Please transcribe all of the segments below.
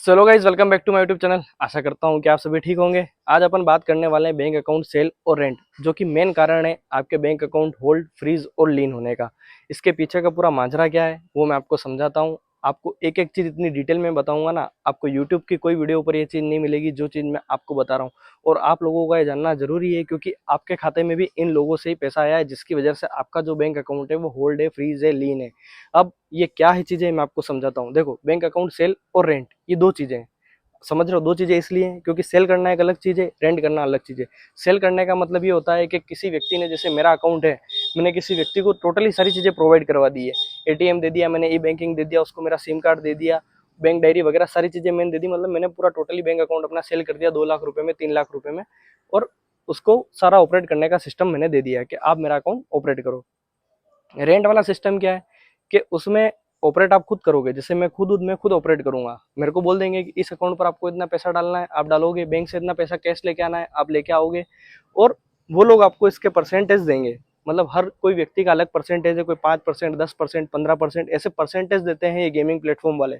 चलो guys, welcome back to my YouTube channel. आशा करता हूँ कि आप सभी ठीक होंगे। आज अपन बात करने वाले हैं बैंक अकाउंट सेल और रेंट, जो कि मेन कारण है आपके बैंक अकाउंट होल्ड, फ्रीज और लीन होने का। इसके पीछे का पूरा माजरा क्या है वो मैं आपको समझाता हूँ। आपको एक एक चीज इतनी डिटेल में बताऊंगा ना, आपको यूट्यूब की कोई वीडियो पर ये चीज नहीं मिलेगी जो चीज मैं आपको बता रहा हूँ। और आप लोगों का ये जानना जरूरी है, क्योंकि आपके खाते में भी इन लोगों से ही पैसा आया है, जिसकी वजह से आपका जो बैंक अकाउंट है वो होल्ड है, फ्रीज है, लीन है। अब ये क्या है चीजें, मैं आपको समझाता हूँ। देखो, बैंक अकाउंट सेल और रेंट ये दो चीजें हैं। समझ रहे हो? दो चीजें इसलिए हैं क्योंकि सेल करना एक अलग चीज है, रेंट करना अलग चीज है। सेल करने का मतलब ये होता है कि किसी व्यक्ति ने, जैसे मेरा अकाउंट है, मैंने किसी व्यक्ति को टोटली सारी चीजें प्रोवाइड करवा दी है। एटीएम दे दिया मैंने, ई बैंकिंग दे दिया उसको, मेरा सिम कार्ड दे दिया, बैंक डायरी वगैरह सारी चीजें मैंने दे दी। मतलब मैंने पूरा टोटली बैंक अकाउंट अपना सेल कर दिया 2 लाख रुपए में, 3 लाख रुपए में। और उसको सारा ऑपरेट करने का सिस्टम मैंने दे दिया है कि आप मेरा अकाउंट ऑपरेट करो। रेंट वाला सिस्टम क्या है कि उसमें ऑपरेट आप खुद करोगे। जैसे मैं खुद ऑपरेट करूंगा। मेरे को बोल देंगे कि इस अकाउंट पर आपको इतना पैसा डालना है, आप डालोगे। बैंक से इतना पैसा कैश लेके आना है, आप लेके आओगे। और वो लोग आपको इसके परसेंटेज देंगे। मतलब हर कोई व्यक्ति का अलग परसेंटेज है। कोई 5%, 10%, 15% ऐसे परसेंटेज देते हैं ये गेमिंग प्लेटफॉर्म वाले।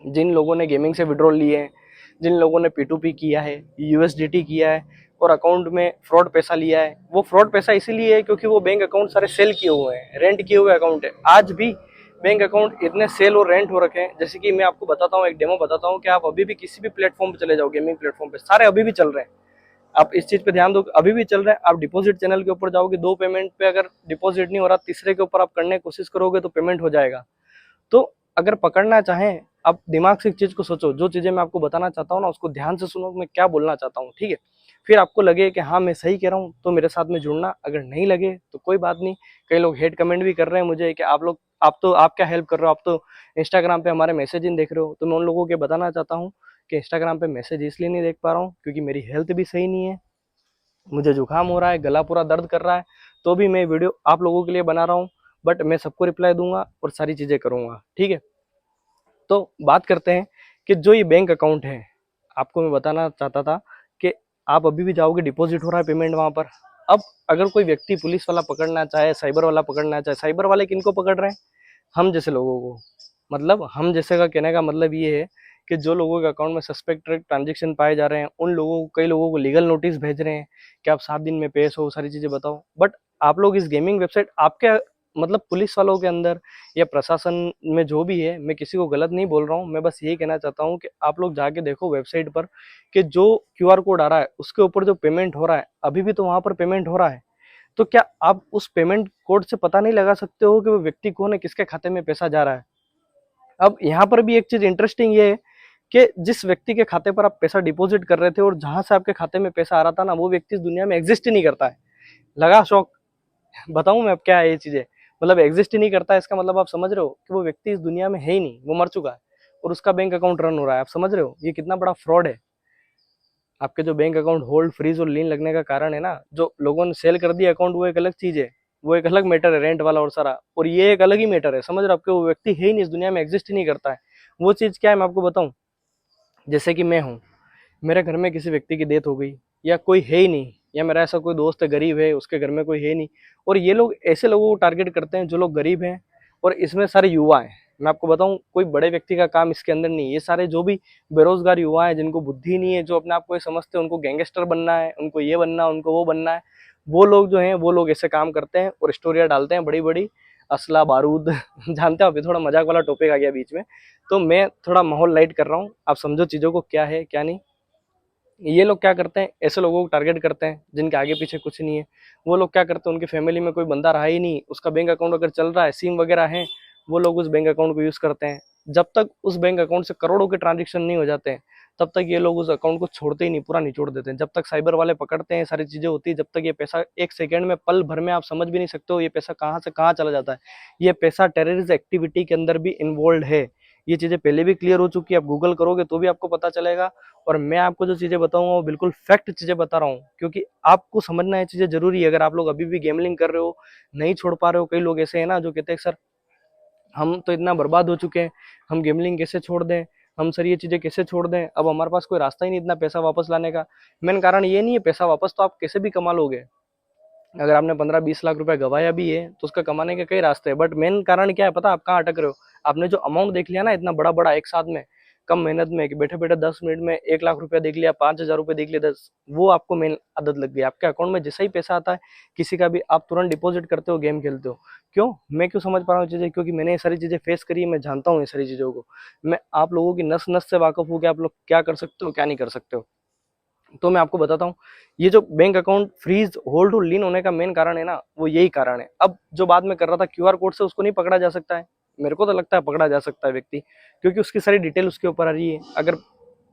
जिन लोगों ने गेमिंग से विड्रॉल लिए हैं, जिन लोगों ने P2P किया है, यूएसडीटी किया है और अकाउंट में फ्रॉड पैसा लिया है, वो फ्रॉड पैसा इसीलिए है क्योंकि वो बैंक अकाउंट सारे सेल किए हुए हैं, रेंट किए हुए अकाउंट है। आज भी बैंक अकाउंट इतने सेल और रेंट हो रखे हैं। जैसे कि मैं आपको बताता हूँ, एक डेमो बताता हूँ कि आप अभी भी किसी भी प्लेटफॉर्म पे चले जाओ, गेमिंग प्लेटफॉर्म पे सारे अभी भी चल रहे हैं। आप इस चीज पे ध्यान दो, अभी भी चल रहे हैं। आप डिपॉजिट चैनल के ऊपर जाओगे, 2 पेमेंट पे अगर डिपॉजिट नहीं हो रहा, तीसरे के ऊपर आप करने की कोशिश करोगे तो पेमेंट हो जाएगा। तो अगर पकड़ना चाहें, आप दिमाग से एक चीज को सोचो। जो चीजें मैं आपको बताना चाहता हूँ ना, उसको ध्यान से सुनो, मैं क्या बोलना चाहता हूँ, ठीक है? फिर आपको लगे कि हाँ मैं सही कह रहा हूँ तो मेरे साथ में जुड़ना, अगर नहीं लगे तो कोई बात नहीं। कई लोग हेट कमेंट भी कर रहे हैं मुझे कि आप क्या हेल्प कर रहे हो, आप तो इंस्टाग्राम पे हमारे मैसेज इन देख रहे हो। तो मैं उन लोगों के बताना चाहता हूँ कि इंस्टाग्राम पे मैसेज इसलिए नहीं देख पा रहा हूँ क्योंकि मेरी हेल्थ भी सही नहीं है। मुझे जुकाम हो रहा है, गला पूरा दर्द कर रहा है, तो भी मैं वीडियो आप लोगों के लिए बना रहा हूँ। बट मैं सबको रिप्लाई दूंगा और सारी चीजें करूंगा, ठीक है? तो बात करते हैं कि जो ये बैंक अकाउंट है, आपको मैं बताना चाहता था कि आप अभी भी जाओगे, डिपॉजिट हो रहा है पेमेंट वहां पर। अब अगर कोई व्यक्ति पुलिस वाला पकड़ना चाहे, साइबर वाला पकड़ना चाहे, साइबर वाले किनको पकड़ रहे हैं? हम जैसे लोगों को। मतलब हम जैसे का कहने का मतलब ये है कि जो लोगों के अकाउंट में सस्पेक्टेड ट्रांजेक्शन पाए जा रहे हैं, उन लोगों को, कई लोगों को लीगल नोटिस भेज रहे हैं कि आप 7 दिन में पेश हो, सारी चीजें बताओ। बट आप लोग इस गेमिंग वेबसाइट, आपके मतलब पुलिस वालों के अंदर या प्रशासन में जो भी है, मैं किसी को गलत नहीं बोल रहा हूँ, मैं बस यही कहना चाहता हूँ कि आप लोग जाके देखो वेबसाइट पर कि जो क्यूआर कोड आ रहा है उसके ऊपर जो पेमेंट हो रहा है, अभी भी तो वहां पर पेमेंट हो रहा है। तो क्या आप उस पेमेंट कोड से पता नहीं लगा सकते हो कि वो व्यक्ति कौन है, किसके खाते में पैसा जा रहा है? अब यहाँ पर भी एक चीज इंटरेस्टिंग ये है कि जिस व्यक्ति के खाते पर आप पैसा डिपॉजिट कर रहे थे और जहां से आपके खाते में पैसा आ रहा था ना, वो व्यक्ति इस दुनिया में एग्जिस्ट ही नहीं करता है। लगा शौक? बताऊं मैं अब क्या है ये चीजें? मतलब एग्जिस्ट ही नहीं करता है, इसका मतलब आप समझ रहे हो कि वो व्यक्ति इस दुनिया में है ही नहीं, वो मर चुका है और उसका बैंक अकाउंट रन हो रहा है। आप समझ रहे हो ये कितना बड़ा फ्रॉड है? आपके जो बैंक अकाउंट होल्ड, फ्रीज और लीन लगने का कारण है ना, जो लोगों ने सेल कर दिया अकाउंट, वो एक अलग चीज है। वो एक अलग मैटर है, रेंट वाला और सारा। और ये एक अलग ही मैटर है, समझ रहे हो? आपके वो व्यक्ति है ही नहीं इस दुनिया में, एग्जिस्ट ही नहीं करता है। वो चीज क्या है मैं आपको बताऊं। जैसे कि मैं हूँ, मेरे घर में किसी व्यक्ति की डेथ हो गई, या कोई है ही नहीं, या मेरा ऐसा कोई दोस्त है गरीब है, उसके घर में कोई है नहीं, और ये लोग ऐसे लोगों को टारगेट करते हैं जो लोग गरीब हैं, और इसमें सारे युवा हैं। मैं आपको बताऊं, कोई बड़े व्यक्ति का काम इसके अंदर नहीं है। ये सारे जो भी बेरोजगार युवा हैं, जिनको बुद्धि नहीं है, जो अपने आप को ये समझते हैं उनको गैंगस्टर बनना है, उनको ये बनना है, उनको वो बनना है, वो लोग जो हैं वो लोग ऐसे काम करते हैं और स्टोरियां डालते हैं बड़ी बड़ी, असला बारूद जानते हो? अभी थोड़ा मजाक वाला टॉपिक आ गया बीच में, तो मैं थोड़ा माहौल लाइट कर रहा हूँ। आप समझो चीजों को, क्या है क्या नहीं। ये लोग क्या करते हैं, ऐसे लोगों को टारगेट करते हैं जिनके आगे पीछे कुछ नहीं है। वो लोग क्या करते हैं, उनकी फैमिली में कोई बंदा रहा ही नहीं, उसका बैंक अकाउंट अगर चल रहा है, सिम वगैरह है, वो लोग उस बैंक अकाउंट को यूज करते हैं। जब तक उस बैंक अकाउंट से करोड़ों के ट्रांजेक्शन नहीं हो जाते हैं, तब तक ये लोग उस अकाउंट को छोड़ते ही नहीं, पूरा निचोड़ देते हैं। जब तक साइबर वाले पकड़ते हैं, सारी चीजें होती है, जब तक ये पैसा एक सेकंड में, पल भर में, आप समझ भी नहीं सकते हो ये पैसा कहाँ से कहाँ चला जाता है। ये पैसा टेररिस्ट एक्टिविटी के अंदर भी इन्वॉल्व है। ये चीजें पहले भी क्लियर हो चुकी है, आप गूगल करोगे तो भी आपको पता चलेगा। और मैं आपको जो चीजें बताऊंगा वो बिल्कुल फैक्ट चीजें बता रहा हूँ, क्योंकि आपको समझना है चीजें जरूरी है। अगर आप लोग अभी भी गैमलिंग कर रहे हो, नहीं छोड़ पा रहे हो, कई लोग ऐसे हैं ना जो कहते हैं सर हम तो इतना बर्बाद हो चुके हैं, हम गेमलिंग कैसे छोड़ दें, हम सर ये चीजें कैसे छोड़ दें, अब हमारे पास कोई रास्ता ही नहीं इतना पैसा वापस लाने का। मेन कारण ये नहीं है पैसा वापस तो आप कैसे भी कमा लोगे। अगर आपने 15-20 लाख रुपए गवाया भी है तो उसका कमाने के कई रास्ते हैं, बट मेन कारण क्या है पता? आप कहाँ अटक रहे हो? आपने जो अमाउंट देख लिया ना इतना बड़ा बड़ा एक साथ में, कम मेहनत में कि बैठे बैठे 10 मिनट में 1 लाख रुपया देख लिया, 5,000 रुपये देख लिया, 10, वो आपको मेन आदत लग गई। आपके अकाउंट में जैसा ही पैसा आता है किसी का भी, आप तुरंत डिपॉजिट करते हो, गेम खेलते हो। क्यों? मैं क्यों समझ पा रहा हूँ चीजें? क्योंकि मैंने ये सारी चीजें फेस करी है, मैं जानता हूँ ये सारी चीजों को। मैं आप लोगों की नस नस से वाकिफ हूँ कि आप लोग क्या कर सकते हो, क्या नहीं कर सकते हो। तो मैं आपको बताता हूँ, ये जो बैंक अकाउंट फ्रीज, होल्ड और लीन होने का मेन कारण है ना, वो यही कारण है। अब जो बात मैं कर रहा था क्यूआर कोड से, उसको नहीं पकड़ा जा सकता है? मेरे को तो लगता है पकड़ा जा सकता है व्यक्ति, क्योंकि उसकी सारी डिटेल उसके ऊपर आ रही है। अगर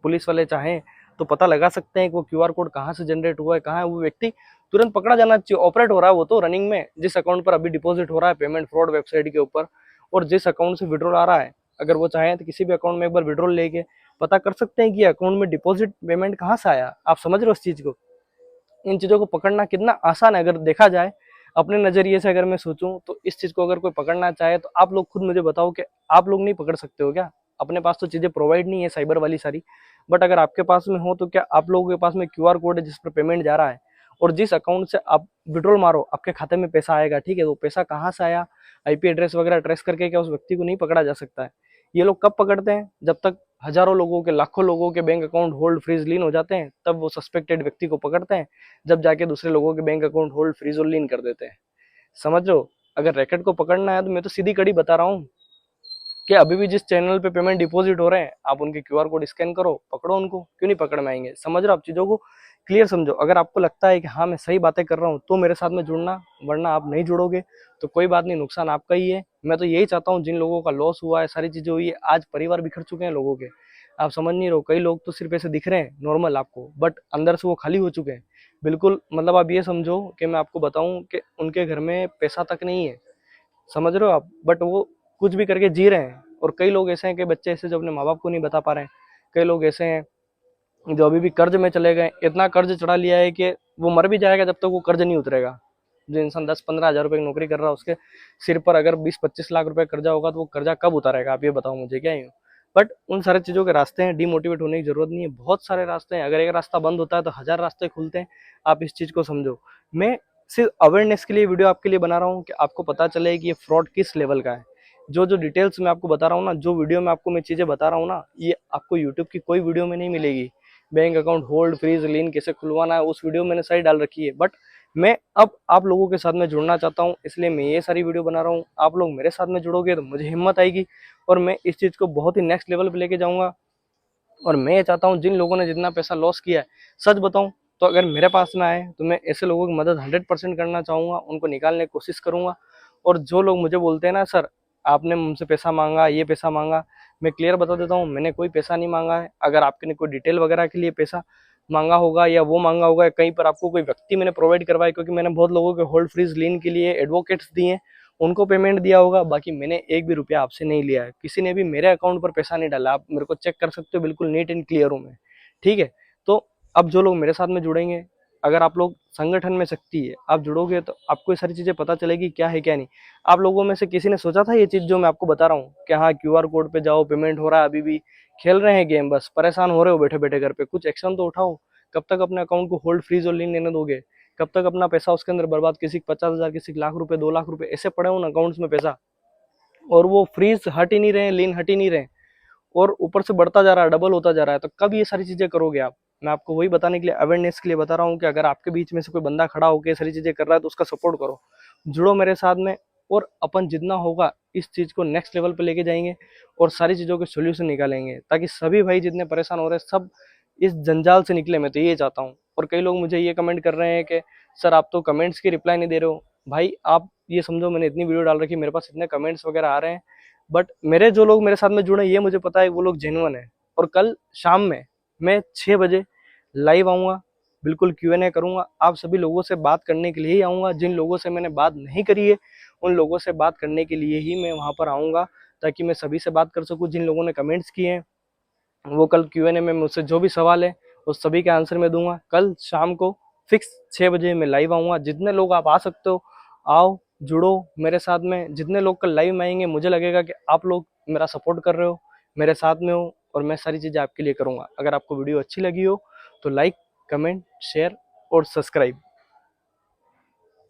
पुलिस वाले चाहें तो पता लगा सकते हैं कि वो क्यूआर कोड कहाँ से जनरेट हुआ है, कहाँ है वो व्यक्ति, तुरंत पकड़ा जाना चाहिए। ऑपरेट हो रहा है वो तो रनिंग में, जिस अकाउंट पर अभी डिपॉजिट हो रहा है पेमेंट फ्रॉड वेबसाइट के ऊपर, और जिस अकाउंट से विड्रॉल आ रहा है, अगर वो चाहें तो किसी भी अकाउंट में एक बार विड्रॉल लेके पता कर सकते हैं कि अकाउंट में डिपॉजिट पेमेंट कहाँ से आया। आप समझ रहे हो इस चीज को? इन चीजों को पकड़ना कितना आसान है अगर देखा जाए। अपने नजरिए से अगर मैं सोचूं तो इस चीज को अगर कोई पकड़ना चाहे तो आप लोग खुद मुझे बताओ कि आप लोग नहीं पकड़ सकते हो क्या? अपने पास तो चीजें प्रोवाइड नहीं है साइबर वाली सारी, बट अगर आपके पास में हो तो क्या आप लोगों के पास में क्यूआर कोड है जिस पर पेमेंट जा रहा है, और जिस अकाउंट से आप विड्रॉल मारो आपके खाते में पैसा आएगा, ठीक है, तो पैसा कहाँ से आया, आईपी एड्रेस वगैरह ट्रेस करके क्या उस व्यक्ति को नहीं पकड़ा जा सकता है? ये लोग कब पकड़ते हैं? जब तक हजारों लोगों के, लाखों लोगों के बैंक अकाउंट होल्ड फ्रीज लीन हो जाते हैं, तब वो सस्पेक्टेड व्यक्ति को पकड़ते हैं, जब जाके दूसरे लोगों के बैंक अकाउंट होल्ड फ्रीज और लीन कर देते हैं। समझ लो, अगर रैकेट को पकड़ना है तो मैं तो सीधी कड़ी बता रहा हूँ कि अभी भी जिस चैनल पे पेमेंट डिपॉजिट हो रहे हैं, आप उनके क्यूआर कोड स्कैन करो, पकड़ो उनको। क्यों नहीं पकड़ में आएंगे? समझ रहे हो आप चीजों को? क्लियर समझो। अगर आपको लगता है कि हाँ मैं सही बातें कर रहा हूँ तो मेरे साथ में जुड़ना, वरना आप नहीं जुड़ोगे तो कोई बात नहीं, नुकसान आपका ही है। मैं तो यही चाहता हूँ जिन लोगों का लॉस हुआ है, सारी चीजें हुई है, आज परिवार बिखर चुके हैं लोगों के, आप समझ नहीं रहो। कई लोग तो सिर्फ ऐसे दिख रहे हैं नॉर्मल आपको, बट अंदर से वो खाली हो चुके हैं बिल्कुल। मतलब आप ये समझो कि मैं आपको बताऊं कि उनके घर में पैसा तक नहीं है, समझ रहे हो आप, बट वो कुछ भी करके जी रहे हैं। और कई लोग ऐसे हैं कि बच्चे ऐसे जो अपने माँ बाप को नहीं बता पा रहे हैं। कई लोग ऐसे हैं जो अभी भी कर्ज में चले गए, इतना कर्ज चढ़ा लिया है कि वो मर भी जाएगा जब तक वो कर्ज नहीं उतरेगा। जो इंसान 10-15 हज़ार रुपए की नौकरी कर रहा है, उसके सिर पर अगर 20-25 लाख रुपए कर्जा होगा तो वो कर्जा कब उतारेगा? आप ये बताओ मुझे, क्या है? बट उन सारी चीजों के रास्ते हैं, डिमोटिवेट होने की जरूरत नहीं है, बहुत सारे रास्ते हैं। अगर एक रास्ता बंद होता है तो हजार रास्ते खुलते हैं। आप इस चीज को समझो। मैं सिर्फ अवेयरनेस के लिए वीडियो आपके लिए बना रहा हूँ कि आपको पता चले कि ये फ्रॉड किस लेवल का है। जो जो डिटेल्स मैं आपको बता रहा हूँ ना, जो वीडियो में आपको मैं चीजें बता रहा हूँ ना, ये आपको यूट्यूब की कोई वीडियो में नहीं मिलेगी। बैंक अकाउंट होल्ड फ्रीज लीन कैसे खुलवाना है उस वीडियो मैंने सारी डाल रखी है, बट मैं अब आप लोगों के साथ में जुड़ना चाहता हूँ, इसलिए मैं ये सारी वीडियो बना रहा हूँ। आप लोग मेरे साथ में जुड़ोगे तो मुझे हिम्मत आएगी और मैं इस चीज को बहुत ही नेक्स्ट लेवल पे लेके जाऊंगा। और मैं ये चाहता हूँ जिन लोगों ने जितना पैसा लॉस किया है, सच बताऊं तो अगर मेरे पास में आए तो मैं ऐसे लोगों की मदद 100% करना चाहूंगा, उनको निकालने की कोशिश करूंगा। और जो लोग मुझे बोलते हैं ना सर आपने मुझसे पैसा मांगा, ये पैसा मांगा, मैं क्लियर बता देता हूँ मैंने कोई पैसा नहीं मांगा है। अगर आपके ने कोई डिटेल वगैरह के लिए पैसा मांगा होगा या वो मांगा होगा, कहीं पर आपको कोई व्यक्ति मैंने प्रोवाइड करवाया, क्योंकि मैंने बहुत लोगों के होल्ड फ्रीज लीन के लिए एडवोकेट्स दिए, उनको पेमेंट दिया होगा, बाकी मैंने एक भी रुपया आपसे नहीं लिया है। किसी ने भी मेरे अकाउंट पर पैसा नहीं डाला, आप मेरे को चेक कर सकते हो, बिल्कुल नीट एंड क्लियर हूं मैं, ठीक है। तो अब जो लोग मेरे साथ में जुड़ेंगे, अगर आप लोग संगठन में शक्ति है, आप जुड़ोगे तो आपको ये सारी चीजें पता चलेगी क्या है क्या नहीं। आप लोगों में से किसी ने सोचा था ये चीज जो मैं आपको बता रहा हूँ कि हाँ क्यूआर कोड पे जाओ पेमेंट हो रहा है, अभी भी खेल रहे हैं गेम, बस परेशान हो रहे हो बैठे बैठे घर पे, कुछ एक्शन तो उठाओ। कब तक अपने अकाउंट को होल्ड फ्रीज और लीन लेने दोगे? कब तक अपना पैसा उसके अंदर बर्बाद? किसी 50,000, किसी लाख रुपए, 2 लाख रुपए ऐसे पड़े हो ना अकाउंट्स में पैसा, और वो फ्रीज हट ही नहीं रहे, लीन हट ही नहीं रहे, और ऊपर से बढ़ता जा रहा है, डबल होता जा रहा है। तो कब ये सारी चीजें करोगे आप? मैं आपको वही बताने के लिए, अवेयरनेस के लिए बता रहा हूँ कि अगर आपके बीच में से कोई बंदा खड़ा होकर सारी चीजें कर रहा है तो उसका सपोर्ट करो, जुड़ो मेरे साथ में, और अपन जितना होगा इस चीज को नेक्स्ट लेवल पे लेके जाएंगे और सारी चीजों के सोल्यूशन निकालेंगे, ताकि सभी भाई जितने परेशान हो रहे हैं सब इस जंजाल से निकले। मैं तो ये चाहता हूँ। और कई लोग मुझे ये कमेंट कर रहे हैं कि सर आप तो कमेंट्स की रिप्लाई नहीं दे रहे हो। भाई आप ये समझो मैंने इतनी वीडियो डाल रखी, मेरे पास इतने कमेंट्स वगैरह आ रहे हैं, बट मेरे जो लोग मेरे साथ में जुड़े ये मुझे पता है वो लोग जेन्युइन है। और कल शाम में मैं 6 बजे लाइव आऊँगा, बिल्कुल Q&A करूँगा, आप सभी लोगों से बात करने के लिए ही आऊँगा। जिन लोगों से मैंने बात नहीं करी है उन लोगों से बात करने के लिए ही मैं वहाँ पर आऊँगा, ताकि मैं सभी से बात कर सकूँ। जिन लोगों ने कमेंट्स किए हैं वो कल Q&A में मुझसे जो भी सवाल है उस सभी के आंसर मैं दूंगा। कल शाम को फिक्स 6 बजे मैं लाइव आऊँगा। जितने लोग आप आ सकते हो आओ, जुड़ो मेरे साथ में। जितने लोग कल लाइव में आएंगे मुझे लगेगा कि आप लोग मेरा सपोर्ट कर रहे हो, मेरे साथ में हो, और मैं सारी चीज़ें आपके लिए करूँगा। अगर आपको वीडियो अच्छी लगी हो तो लाइक, कमेंट, शेयर और सब्सक्राइब